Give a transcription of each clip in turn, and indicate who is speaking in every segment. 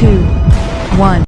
Speaker 1: 2, 1.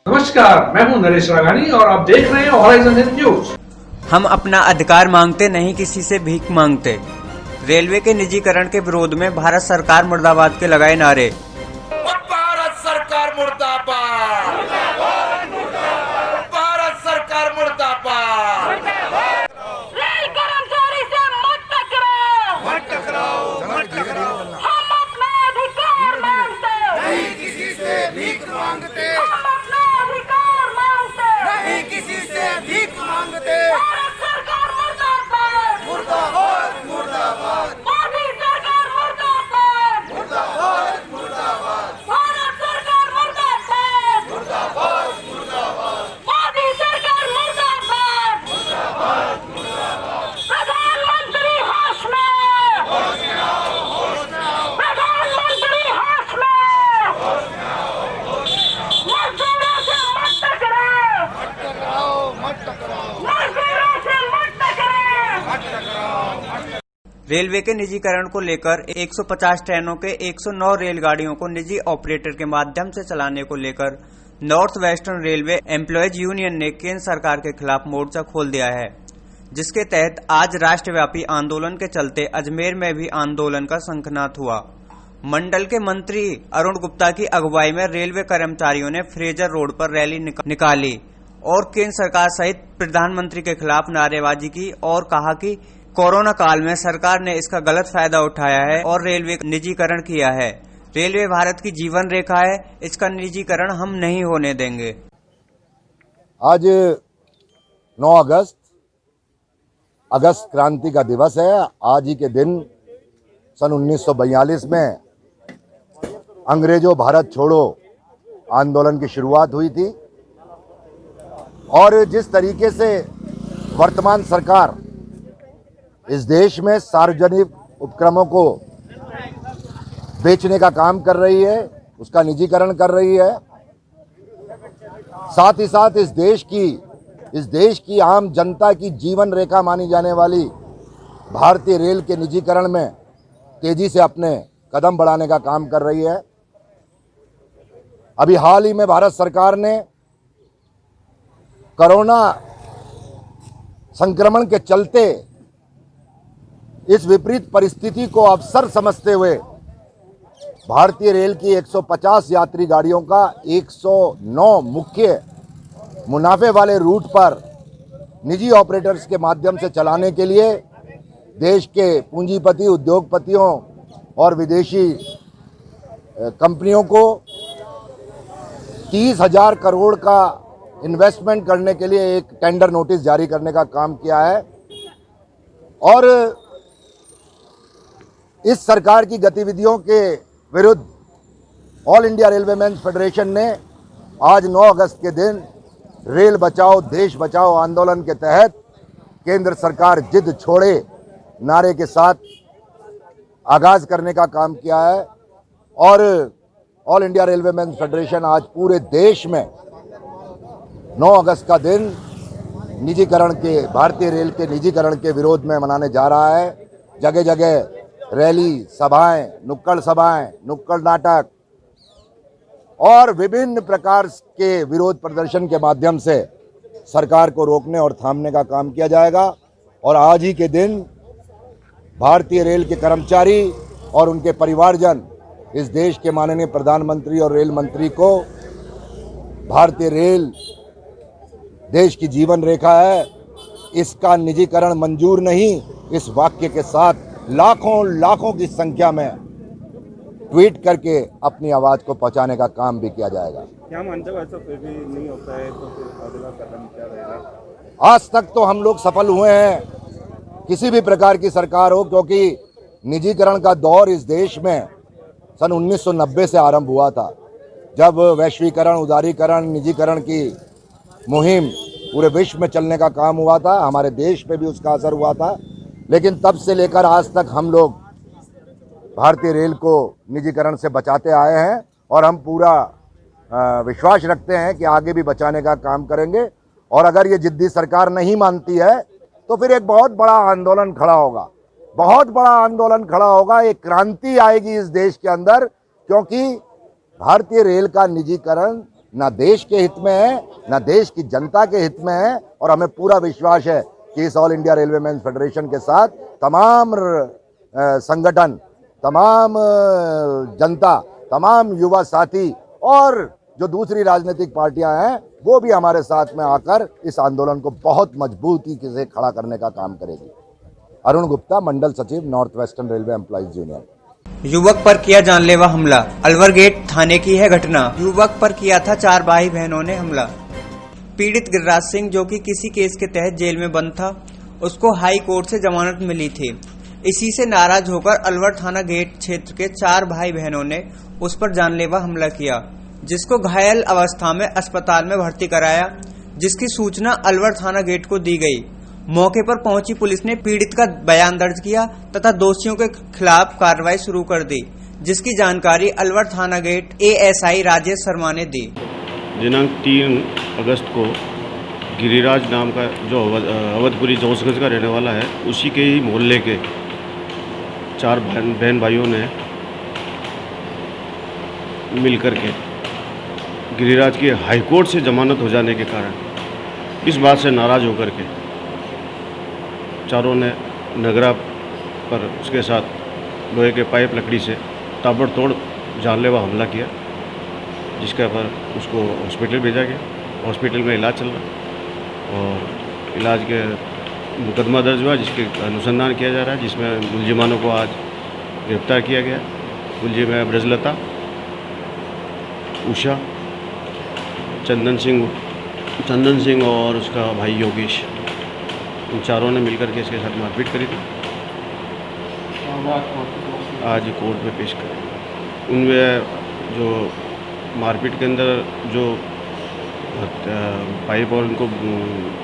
Speaker 2: नमस्कार, मैं हूं नरेश राघानी और आप देख रहे हैं हॉराइजन न्यूज।
Speaker 3: हम अपना अधिकार मांगते नहीं किसी से भीख मांगते। रेलवे के निजीकरण के विरोध में भारत सरकार मुर्दाबाद के लगाए नारे।
Speaker 4: भारत सरकार मुर्दाबाद, भारत सरकार मुर्दाबाद।
Speaker 5: रेल कर्मचारी से मत टकराओ,
Speaker 4: मत टकराओ, मत टकराओ।
Speaker 5: हम अपना अधिकार मांगते
Speaker 4: नहीं किसी से भीख मांगते,
Speaker 5: हम अपना अधिकार मांगते
Speaker 4: नहीं किसी से भीख मांगते।
Speaker 5: भारत सरकार मुर्दाबाद,
Speaker 4: मुर्दाबाद, मुर्दाबाद,
Speaker 5: मोदी सरकार मुर्दाबाद,
Speaker 4: मुर्दाबाद, मुर्दाबाद,
Speaker 5: भारत सरकार मुर्दाबाद,
Speaker 4: मुर्दाबाद, मुर्दाबाद,
Speaker 5: मोदी सरकार मुर्दाबाद,
Speaker 4: मुर्दाबाद, मुर्दाबाद।
Speaker 5: प्रधानमंत्री होश में,
Speaker 4: होश में आओ, होश में आओ,
Speaker 5: प्रधानमंत्री होश में,
Speaker 4: होश में आओ, होश में आओ।
Speaker 5: मजदूरों से मत टकराओ,
Speaker 4: मत टकराओ, मत टकराओ,
Speaker 5: मजदूरों से मत टकराओ।
Speaker 4: मत टकराओ, मत टकराओ।
Speaker 3: रेलवे के निजीकरण को लेकर 150 ट्रेनों के 109 रेलगाड़ियों को निजी ऑपरेटर के माध्यम से चलाने को लेकर north western railway employees union ने केंद्र सरकार के खिलाफ मोर्चा खोल दिया है, जिसके तहत आज राष्ट्रव्यापी आंदोलन के चलते अजमेर में भी आंदोलन का शंखनाद हुआ। मंडल के मंत्री अरुण गुप्ता की अगुवाई में रेलवे कर्मचारियों ने फ्रेजर रोड पर रैली निकाली और केंद्र सरकार सहित प्रधानमंत्री के खिलाफ नारेबाजी की और कहा कि कोरोना काल में सरकार ने इसका गलत फायदा उठाया है और रेलवे का निजीकरण किया है। रेलवे भारत की जीवन रेखा है, इसका निजीकरण हम नहीं होने देंगे।
Speaker 6: आज 9 अगस्त क्रांति का दिवस है। आज ही के दिन सन 1942 में अंग्रेजों भारत छोड़ो आंदोलन की शुरुआत हुई थी और जिस तरीके से वर्तमान सरकार इस देश में सार्वजनिक उपक्रमों को बेचने का काम कर रही है, उसका निजीकरण कर रही है, साथ ही साथ इस देश की आम जनता की जीवन रेखा मानी जाने वाली भारतीय रेल के निजीकरण में तेजी से अपने कदम बढ़ाने का काम कर रही है। अभी हाल ही में भारत सरकार ने कोरोना संक्रमण के चलते इस विपरीत परिस्थिति को अवसर समझते हुए भारतीय रेल की 150 यात्री गाड़ियों का 109 मुख्य मुनाफे वाले रूट पर निजी ऑपरेटर्स के माध्यम से चलाने के लिए देश के पूंजीपति, उद्योगपतियों और विदेशी कंपनियों को 30,000 करोड़ का इन्वेस्टमेंट करने के लिए एक टेंडर नोटिस जारी करने का काम किया है। और इस सरकार की गतिविधियों के विरुद्ध ऑल इंडिया रेलवेमैन्स फेडरेशन ने आज 9 अगस्त के दिन रेल बचाओ देश बचाओ आंदोलन के तहत केंद्र सरकार जिद छोड़े नारे के साथ आगाज करने का काम किया है। और ऑल इंडिया रेलवेमैन्स फेडरेशन आज पूरे देश में 9 अगस्त का दिन निजीकरण के भारतीय रेल के निजीकरण के विरोध में मनाने जा रहा है। जगह जगह रैली, सभाएं, नुक्कड़ नाटक और विभिन्न प्रकार के विरोध प्रदर्शन के माध्यम से सरकार को रोकने और थामने का काम किया जाएगा। और आज ही के दिन भारतीय रेल के कर्मचारी और उनके परिवारजन इस देश के माननीय प्रधानमंत्री और रेल मंत्री को भारतीय रेल देश की जीवन रेखा है, इसका निजीकरण मंजूर नहीं, इस वाक्य के साथ लाखों की संख्या में ट्वीट करके अपनी आवाज को पहुंचाने का काम भी किया जाएगा।
Speaker 7: क्या मानते हो ऐसा फिर भी नहीं होता है तो फिर अगला कदम क्या रहेगा?
Speaker 6: आज तक तो हम लोग सफल हुए हैं किसी भी प्रकार की सरकार हो, क्योंकि निजीकरण का दौर इस देश में सन 1990 से आरंभ हुआ था, जब वैश्वीकरण, उदारीकरण, निजीकरण की मुहिम पूरे विश्व में चलने का काम हुआ था। हमारे देश पे भी उसका असर हुआ था, लेकिन तब से लेकर आज तक हम लोग भारतीय रेल को निजीकरण से बचाते आए हैं और हम पूरा विश्वास रखते हैं कि आगे भी बचाने का काम करेंगे। और अगर ये जिद्दी सरकार नहीं मानती है तो फिर एक बहुत बड़ा आंदोलन खड़ा होगा, बहुत बड़ा आंदोलन खड़ा होगा, एक क्रांति आएगी इस देश के अंदर, क्योंकि भारतीय रेल का निजीकरण ना देश के हित में है, ना देश की जनता के हित में है। और हमें पूरा विश्वास है कि इस ऑल इंडिया रेलवेमैन फेडरेशन के साथ तमाम संगठन, तमाम जनता, तमाम युवा साथी और जो दूसरी राजनीतिक पार्टियां हैं वो भी हमारे साथ में आकर इस आंदोलन को बहुत मजबूती से खड़ा करने का काम करेगी। अरुण गुप्ता, मंडल सचिव, north western railway employees union.
Speaker 3: युवक पर किया जानलेवा हमला, अलवर गेट थाने की है घटना। युवक पर किया था 4 भाई बहनों ने हमला। पीड़ित गिरिराज सिंह, जो कि किसी केस के तहत जेल में बंद था, उसको हाई कोर्ट से जमानत मिली थी। इसी से नाराज होकर अलवर थाना गेट क्षेत्र के 4 भाई बहनों ने उस पर जानलेवा हमला किया, जिसको घायल अवस्था में अस्पताल में भर्ती कराया, जिसकी सूचना अलवर थाना गेट को दी गई। मौके पर पहुंची पुलिस ने पीड़ित का बयान दर्ज किया तथा दोषियों के खिलाफ कार्रवाई शुरू कर दी, जिसकी जानकारी अलवर थाना गेट एएसआई राजेश शर्मा ने दी।
Speaker 7: दिनांक 3 अगस्त को गिरिराज नाम का जो अवधपुरी जोशगंज का रहने वाला है, उसी के ही मोहल्ले के 4 बहन भाइयों ने मिलकर के गिरिराज की हाईकोर्ट से जमानत हो जाने के कारण इस बात से नाराज होकर के चारों ने नगरा पर उसके साथ लोहे के पाइप लकड़ी से ताबड़तोड़ जानलेवा हमला किया, जिसके पर उसको हॉस्पिटल भेजा गया। हॉस्पिटल में इलाज चल रहा और इलाज के मुकदमा दर्ज हुआ, जिसके अनुसंधान किया जा रहा है, जिसमें मुलजिमानों को आज गिरफ्तार किया गया। मुलजिम है ब्रजलता, उषा, चंदन सिंह और उसका भाई योगेश, इन चारों ने मिलकर के इसके साथ मारपीट करी थी। आज कोर्ट में पेश करेंगे। उनमें जो मारपीट के अंदर जो पाइप और उनको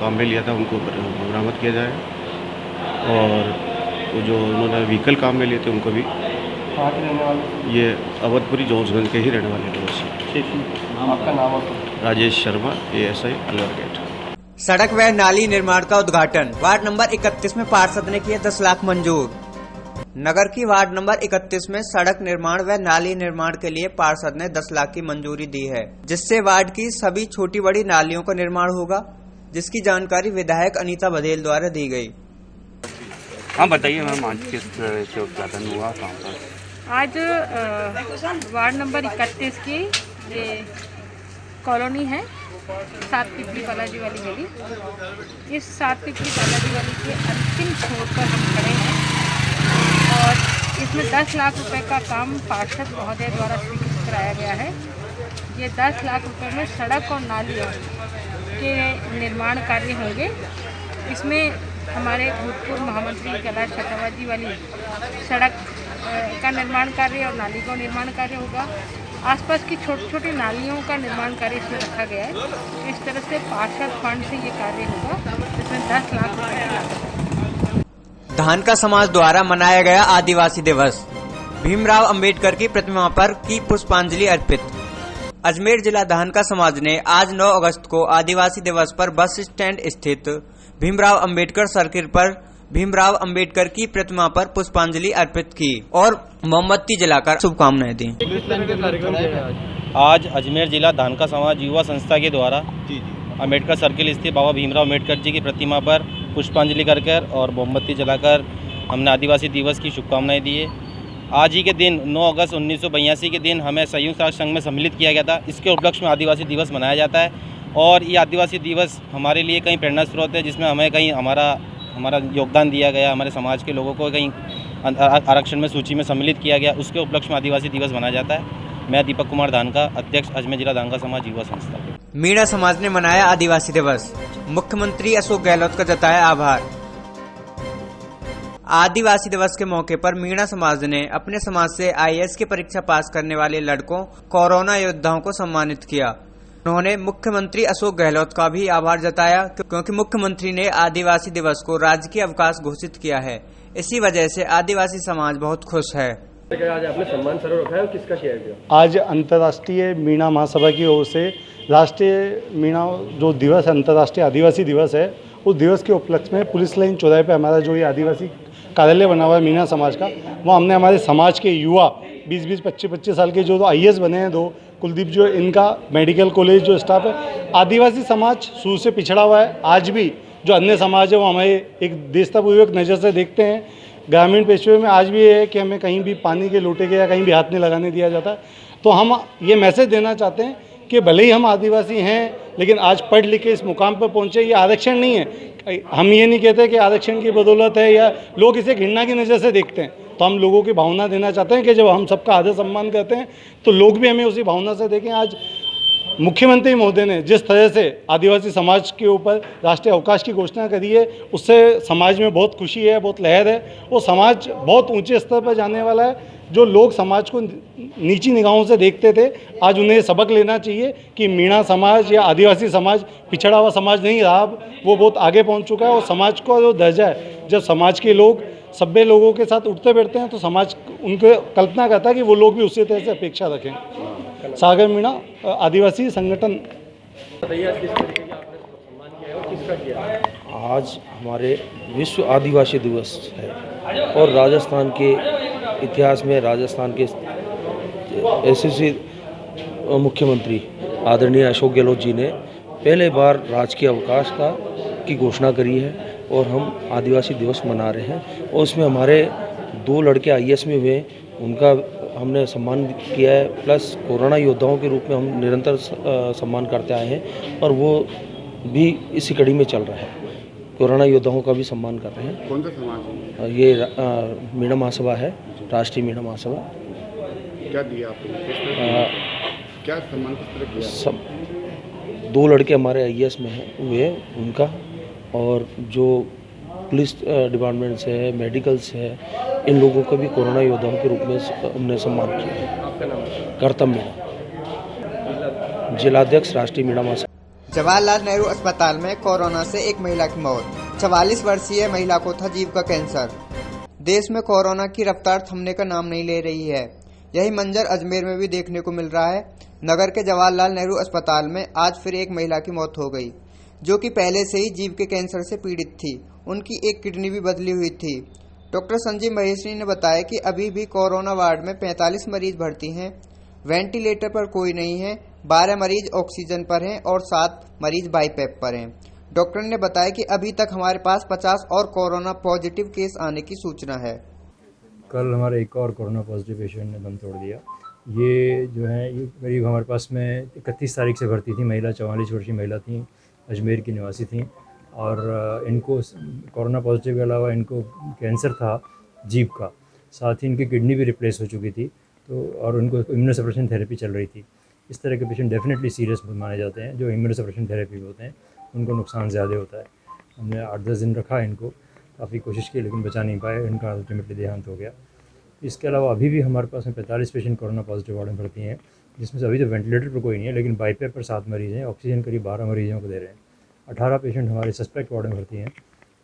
Speaker 7: काम में लिया था उनको बरामद किया जाएगा, और वो जो उन्होंने व्हीकल काम में लिए थे उनको भी। ये अवधपुरी जोशगंज के ही रहने वाले लोग। आपका नाम? Rajesh Sharma, ASI Alwar gate.
Speaker 3: सड़क व नाली निर्माण का उद्घाटन। वार्ड नंबर 31 में पार्षद ने किया 10 लाख मंजूर। नगर की वार्ड नंबर 31 में सड़क निर्माण व नाली निर्माण के लिए पार्षद ने 10 लाख की मंजूरी दी है, जिससे वार्ड की सभी छोटी बड़ी नालियों का निर्माण होगा, जिसकी जानकारी विधायक अनीता बघेल द्वारा दी गई।
Speaker 1: हाँ बताइए मैम, आज किस तरह से उद्घाटन हुआ कहाँ पर?
Speaker 8: आज वार्ड नंबर 31 की ये कॉलोनी है, 7 पिपली बालाजी वाली गली। इस 7 पिपली बालाजी वाली के अंतिम छोर पर हम खड़े हैं और इसमें 10 लाख रुपए का काम पार्षद महोदय द्वारा स्वीकृत कराया गया है। ये 10 लाख रुपए में सड़क और नालियों के निर्माण कार्य होंगे। इसमें हमारे भूतपूर्व महामंत्री कैलाश खटावत जी वाली सड़क का निर्माण कार्य और नाली का निर्माण कार्य होगा। आसपास की छोटी छोटी नालियों का निर्माण कार्य इसमें रखा गया है। इस तरह से पार्षद फंड से ये कार्य होगा, जिसमें 10 लाख रुपए की लागत।
Speaker 3: धानका समाज द्वारा मनाया गया आदिवासी दिवस। भीमराव अंबेडकर की प्रतिमा पर की पुष्पांजलि अर्पित। अजमेर जिला धानका समाज ने आज 9 अगस्त को आदिवासी दिवस पर बस स्टैंड स्थित भीमराव अंबेडकर सर्किल पर भीमराव अंबेडकर की प्रतिमा पर पुष्पांजलि अर्पित की और मोमबत्ती जलाकर शुभकामनाएं दी।
Speaker 9: आज अजमेर जिला धानका समाज युवा संस्था के द्वारा अंबेडकर सर्किल स्थित बाबा भीमराव अंबेडकर जी की प्रतिमा पर पुष्पांजलि कर और मोमबत्ती जलाकर हमने आदिवासी दिवस की शुभकामनाएं दी है। आज ही के दिन 9 अगस्त 1982 के दिन हमें संयुक्त राष्ट्र संघ में सम्मिलित किया गया था। इसके उपलक्ष्य में आदिवासी दिवस मनाया जाता है और ये आदिवासी दिवस हमारे लिए कहीं प्रेरणा स्रोत है, जिसमें हमें कहीं हमारा योगदान दिया गया, हमारे समाज के लोगों को कहीं आरक्षण में सूची में सम्मिलित किया गया। उसके उपलक्ष्य में आदिवासी दिवस मनाया जाता है। मैं दीपक कुमार धानका, अध्यक्ष अजमेर जिला धानका समाज युवा संस्था।
Speaker 3: मीणा समाज ने मनाया आदिवासी दिवस। मुख्यमंत्री अशोक गहलोत का जताया आभार। आदिवासी दिवस के मौके पर मीणा समाज ने अपने समाज से IAS की परीक्षा पास करने वाले लड़कों कोरोना योद्धाओं को सम्मानित किया। उन्होंने मुख्यमंत्री अशोक गहलोत का भी आभार जताया क्योंकि मुख्यमंत्री ने आदिवासी दिवस को राजकीय अवकाश घोषित किया है। इसी वजह से आदिवासी समाज बहुत खुश है।
Speaker 10: आज आपने सम्मान समारोह रखा है और किसका शेयर किया?
Speaker 11: आज अंतर्राष्ट्रीय मीणा महासभा की ओर से राष्ट्रीय मीणा जो दिवस है, अंतर्राष्ट्रीय आदिवासी दिवस है, उस दिवस के उपलक्ष्य में पुलिस लाइन चौराहे पे हमारा जो ये आदिवासी कार्यालय बना हुआ है मीणा समाज का, वो हमने हमारे समाज के युवा 20-20, 25-25 साल के जो IAS बने हैं, 2 कुलदीप जो इनका मेडिकल कॉलेज जो स्टाफ है, आदिवासी समाज शुरू से पिछड़ा हुआ है। आज भी जो अन्य समाज है वो हमें एक देशतापूर्वक नज़र से देखते हैं। ग्रामीण पेशे में आज भी ये है कि हमें कहीं भी पानी के लोटे के या कहीं भी हाथ नहीं लगाने दिया जाता। तो हम ये मैसेज देना चाहते हैं कि भले ही हम आदिवासी हैं, लेकिन आज पढ़ लिख के इस मुकाम पर पहुँचे, ये आरक्षण नहीं है। हम ये नहीं कहते कि आरक्षण की बदौलत है या लोग इसे घृणा की नज़र से देखते हैं। तो हम लोगों की भावना देना चाहते हैं कि जब हम सबका आदर सम्मान करते हैं तो लोग भी हमें उसी भावना से देखें। आज मुख्यमंत्री महोदय ने जिस तरह से आदिवासी समाज के ऊपर राष्ट्रीय अवकाश की घोषणा करी है, उससे समाज में बहुत खुशी है, बहुत लहर है। वो समाज बहुत ऊंचे स्तर पर जाने वाला है। जो लोग समाज को नीची निगाहों से देखते थे, आज उन्हें सबक लेना चाहिए कि मीणा समाज या आदिवासी समाज पिछड़ा हुआ समाज नहीं रहा, वो बहुत आगे पहुंच चुका है। और समाज का जो दर्जा है, जब समाज के लोग सभ्य लोगों के साथ उठते बैठते हैं तो समाज उनको कल्पना करता है कि वो लोग भी उसी तरह से अपेक्षा रखें। सागर मीणा आदिवासी संगठन।
Speaker 10: आज हमारे विश्व आदिवासी दिवस है और राजस्थान के इतिहास में राजस्थान के एसएससी मुख्यमंत्री आदरणीय अशोक गहलोत जी ने पहले बार राजकीय अवकाश की घोषणा करी है और हम आदिवासी दिवस मना रहे हैं। और उसमें हमारे 2 लड़के IAS में हुए, उनका हमने सम्मान किया है। प्लस कोरोना योद्धाओं के रूप में हम निरंतर सम्मान करते आए हैं और वो भी इसी कड़ी में चल रहा है। कोरोना योद्धाओं का भी सम्मान कर रहे हैं।
Speaker 7: कौन सा समाज है?
Speaker 10: ये मीणा महासभा है, राष्ट्रीय मीणा महासभा।
Speaker 7: क्या दिया आपको? क्या सम्मान किस तरह किया?
Speaker 10: 2 लड़के हमारे IAS में हुए, उनका, और जो पुलिस डिपार्टमेंट से है, मेडिकल से है, इन लोगों का भी कोरोना योद्धाओं के रूप में हमने सम्मान किया है। आपका नाम? कर्तव्य मीणा, जिलाध्यक्ष राष्ट्रीय मीणा महासभा।
Speaker 3: जवाहरलाल नेहरू अस्पताल में कोरोना से एक महिला की मौत। 44 वर्षीय महिला को था जीभ का कैंसर। देश में कोरोना की रफ्तार थमने का नाम नहीं ले रही है। यही मंजर अजमेर में भी देखने को मिल रहा है। नगर के जवाहरलाल नेहरू अस्पताल में आज फिर एक महिला की मौत हो गई, जो कि पहले से ही जीभ के कैंसर से पीड़ित थी। उनकी एक किडनी भी बदली हुई थी। डॉक्टर संजीव महेश्वरी ने बताया कि अभी भी कोरोना वार्ड में 45 मरीज भर्ती हैं। वेंटिलेटर पर कोई नहीं है। 12 मरीज ऑक्सीजन पर हैं और 7 मरीज बाईपैप पर हैं। डॉक्टर ने बताया कि अभी तक हमारे पास 50 और कोरोना पॉजिटिव केस आने की सूचना है।
Speaker 11: कल हमारे एक और कोरोना पॉजिटिव पेशेंट ने दम तोड़ दिया। ये जो है ये करीब हमारे पास में 31 तारीख से भर्ती थी महिला, 44 वर्षीय महिला थी, अजमेर की निवासी थी। और इनको कोरोना पॉजिटिव के अलावा इनको कैंसर था जीभ का, साथ ही इनकी किडनी भी रिप्लेस हो चुकी थी। तो और उनको इम्यूनोसप्रेशन थेरेपी चल रही थी। इस तरह के पेशेंट डेफिनेटली सीरियस माने जाते हैं। जो इम्यूनोसप्रेशन थेरेपी होते हैं उनको नुकसान ज़्यादा होता है। हमने 8-10 दिन रखा इनको, काफ़ी कोशिश की लेकिन बचा नहीं पाए, इनका अल्टीमेटली देहांत हो गया। इसके अलावा अभी भी हमारे पास में 45 पेशेंट कोरोना पॉजिटिव वार्ड में भर्ती हैं, जिसमें से अभी तो वेंटिलेटर पर कोई नहीं है, लेकिन बाईपैप पर 7 मरीज़ हैं। ऑक्सीजन करीब 12 मरीजों को दे रहे हैं। 18 पेशेंट हमारे सस्पेक्ट वार्ड में भर्ती हैं।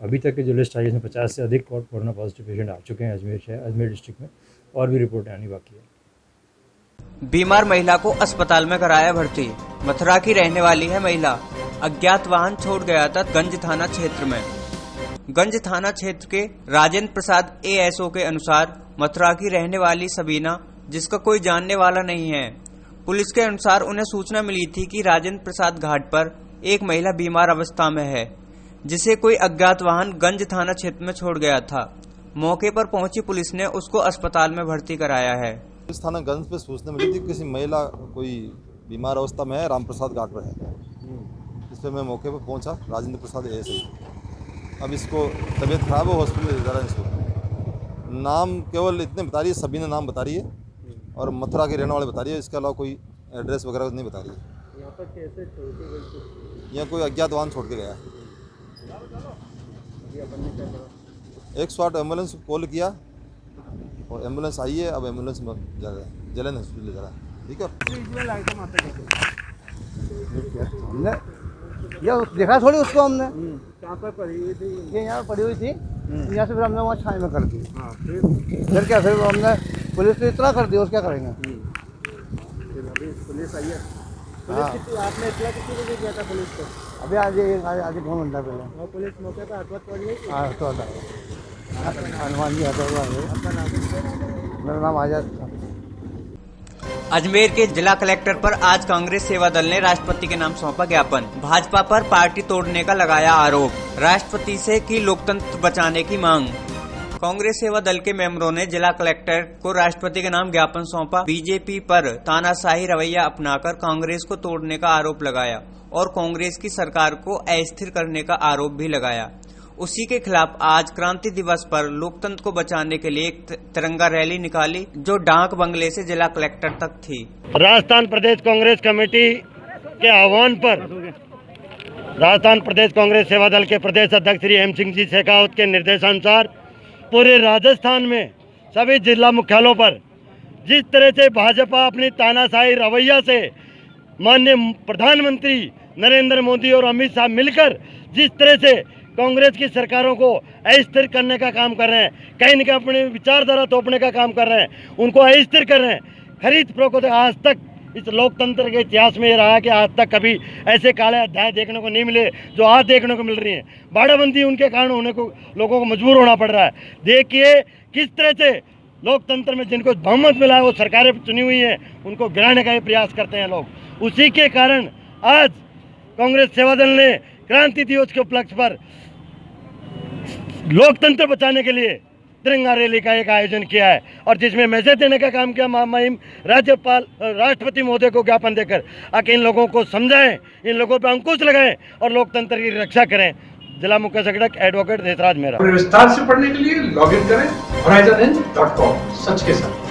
Speaker 11: अभी तक की जो लिस्ट आई है इसमें 50 से अधिक कोरोना पॉजिटिव पेशेंट आ चुके हैं अजमेर डिस्ट्रिक्ट में, और भी रिपोर्टें आनी बाकी है।
Speaker 3: बीमार महिला को अस्पताल में कराया भर्ती। मथुरा की रहने वाली है महिला। अज्ञात वाहन छोड़ गया था गंज थाना क्षेत्र में। गंज थाना क्षेत्र के राजेंद्र प्रसाद ASO के अनुसार मथुरा की रहने वाली सबीना, जिसका कोई जानने वाला नहीं है। पुलिस के अनुसार उन्हें सूचना मिली थी कि राजेंद्र प्रसाद घाट पर एक महिला बीमार अवस्था में है, जिसे कोई अज्ञात वाहन गंज थाना क्षेत्र में छोड़ गया था। मौके पर पहुंची पुलिस ने उसको अस्पताल में भर्ती कराया है।
Speaker 12: पुलिस थाना गंज पे सूचना मिली थी किसी महिला कोई बीमार अवस्था में है, राम प्रसाद घाट पर है। इस पर मैं मौके पर पहुंचा, राजेंद्र प्रसाद ASO। अब इसको तबीयत खराब है, हॉस्पिटल ले जा रहा है। इसको नाम केवल इतने बता रही है, सभी ने नाम बता रही है और मथुरा के रहने वाले बता रही है। इसके अलावा कोई एड्रेस वगैरह नहीं बता रही है।
Speaker 11: यहाँ पर कैसे छोड़ के गई?
Speaker 12: यहाँ कोई अज्ञात वाहन छोड़ के गया है। 108 एम्बुलेंस कॉल किया और एम्बुलेंस आई है। अब एम्बुलेंस में जा रहा है, जलन हॉस्पिटल ले जा रहा है। ठीक है,
Speaker 13: ये देखा थोड़ी उसको हमने कहाँ पर पड़ी हुई थी, ये यहाँ पड़ी हुई थी। यहाँ से फिर हमने वहाँ छाई में कर दी। फिर क्या, फिर हमने पुलिस ने इतना कर दिया, उसका करेंगे। पुलिस आई है। आपने इतना कितने बजे किया था पुलिस को? अभी आज 2 घंटा पहले। और पुलिस मौके पर हथवत पड़ गई? हाँ, हनुमान जी हथवत। मेरा नाम आजाद था।
Speaker 3: अजमेर के जिला कलेक्टर पर आज कांग्रेस सेवा दल ने राष्ट्रपति के नाम सौंपा ज्ञापन। भाजपा पर पार्टी तोड़ने का लगाया आरोप। राष्ट्रपति से की लोकतंत्र बचाने की मांग। कांग्रेस सेवा दल के मेंबरों ने जिला कलेक्टर को राष्ट्रपति के नाम ज्ञापन सौंपा। बीजेपी पर तानाशाही रवैया अपनाकर कांग्रेस को तोड़ने का आरोप लगाया और कांग्रेस की सरकार को अस्थिर करने का आरोप भी लगाया। उसी के खिलाफ आज क्रांति दिवस पर लोकतंत्र को बचाने के लिए एक तिरंगा रैली निकाली, जो डाक बंगले से जिला कलेक्टर तक थी।
Speaker 7: राजस्थान प्रदेश कांग्रेस कमेटी के आह्वान पर राजस्थान प्रदेश कांग्रेस सेवा दल के प्रदेश अध्यक्ष श्री एम सिंह जी शेखावत के निर्देशानुसार पूरे राजस्थान में सभी जिला मुख्यालयों पर जिस तरह से भाजपा अपनी तानाशाही रवैया से माननीय प्रधानमंत्री नरेंद्र मोदी और अमित शाह मिलकर जिस तरह से कांग्रेस की सरकारों को अस्थिर करने का काम कर रहे हैं, कहीं न कहीं अपनी विचारधारा थोपने का काम कर रहे हैं, उनको अस्थिर कर रहे हैं। खरीद फरोख्त आज तक इस लोकतंत्र के इतिहास में ये रहा है कि आज तक कभी ऐसे काले अध्याय देखने को नहीं मिले जो आज देखने को मिल रही हैं। बाड़ाबंदी उनके कारण होने को लोगों को मजबूर होना पड़ रहा है। देखिए किस तरह से लोकतंत्र में जिनको बहुमत मिला है, वो सरकारें चुनी हुई हैं, उनको गिराने का ही प्रयास करते हैं लोग। उसी के कारण आज कांग्रेस सेवा दल ने क्रांति दिवस के उपलक्ष्य पर लोकतंत्र बचाने के लिए तिरंगा रैली का एक आयोजन किया है और जिसमें मैसेज देने का काम किया महामहिम राष्ट्रपति महोदय को ज्ञापन देकर, आके इन लोगों को समझाएं, इन लोगों पर अंकुश लगाएं और लोकतंत्र की रक्षा करें। जिला मुख्य संगठक एडवोकेट देशराज मेहरा।
Speaker 2: विस्तार से पढ़ने के लिए लॉगिन करें horizonn.com, सच के साथ।